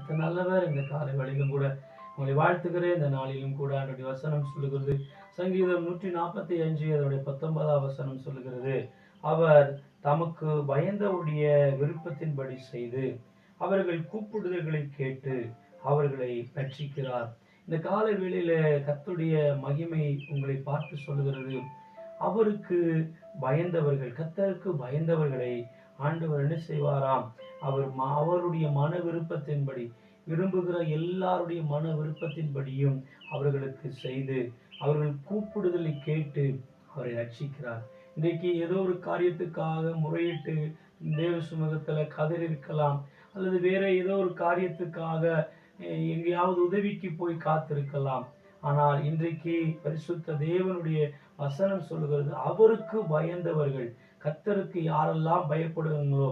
கர்த்தர் நல்லவர். இந்த காலை வேளையிலும் கூட உங்களை வாழ்த்துகிறேன். இந்த நாளிலும் கூட அவருடைய வசனம் சொல்லுகிறது. சங்கீதம் 145 அதனுடைய 19ஆம் வசனம் சொல்லுகிறது, அவர் தமக்கு பயந்தவருடைய விருப்பத்தின்படி செய்து அவர்கள் கூப்பிடுதல்களை கேட்டு அவர்களை ரட்சிக்கிறார். இந்த காலை வேளையில கர்த்தருடைய மகிமை உங்களை பார்த்து சொல்லுகிறது. அவருக்கு பயந்தவர்கள், கர்த்தருக்கு பயந்தவர்களை ஆண்டவர் என்ன செய்வாராம்? அவருடைய மன விருப்பத்தின்படி, விரும்புகிற எல்லாருடைய மன விருப்பத்தின்படியும் அவர்களுக்கு செய்து அவர்கள் கூப்பிடுதலை கேட்டு அவரை ரட்சிக்கிறார். இன்றைக்கு ஏதோ ஒரு காரியத்துக்காக முறையிட்டு தேவ சுமூகத்துல கதறி இருக்கலாம், அல்லது வேற ஏதோ ஒரு காரியத்துக்காக எங்கேயாவது உதவிக்கு போய் காத்திருக்கலாம். ஆனால் இன்றைக்கு பரிசுத்த தேவனுடைய வசனம் சொல்லுகிறது, அவருக்கு பயந்தவர்கள், கர்த்தருக்கு யாரெல்லாம் பயப்படுகிறாங்களோ,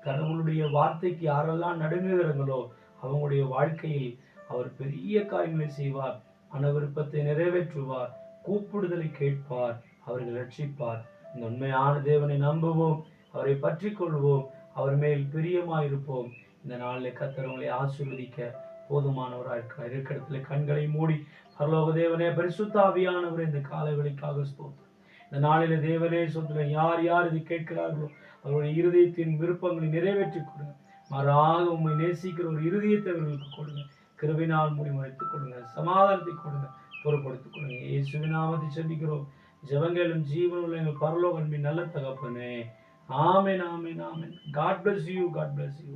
கடவுளுடைய வார்த்தைக்கு யாரெல்லாம் நடுங்குகிறாங்களோ, அவங்களுடைய வாழ்க்கையில் அவர் பெரிய காரியங்களை செய்வார். மன விருப்பத்தை நிறைவேற்றுவார், கூப்பிடுதலை கேட்பார், அவர்கள் ரட்சிப்பார். இந்த உண்மையான தேவனை நம்புவோம், அவரை பற்றி கொள்வோம், அவர் மேல் பிரியமாயிருப்போம். இந்த நாளில் கர்த்தர் உங்களை ஆசீர்வதிக்க போதுமானவராக இருக்கிற இடத்துல கண்களை மூடி, பரலோக தேவனே, பரிசுத்த ஆவியானவரே, இந்த காலை வேளைக்காக ஸ்தோத்திரம். இந்த நாளில தேவனே சொல்லுங்க, யார் யார் இது கேட்கிறார்களோ அவருடைய இருதயத்தின் விருப்பங்களை நிறைவேற்றி கொடுங்க. மாறாக உண்மை நேசிக்கிற ஒரு இருதயத்தை அவர்களுக்கு கொடுங்க. கிருபையினால் மூடி மறைத்துக் கொடுங்க, சமாதானத்தை கொடுங்க, பொறுப்படுத்திக் கொடுங்க. இயேசுவின் நாமத்தை ஜெபிக்கிறோம். ஜெபங்களும் ஜீவனுள்ள எங்கள் பரலோக அன்பின் நல்ல தகப்பனே. ஆமென், ஆமென், ஆமென். God bless you. God bless you.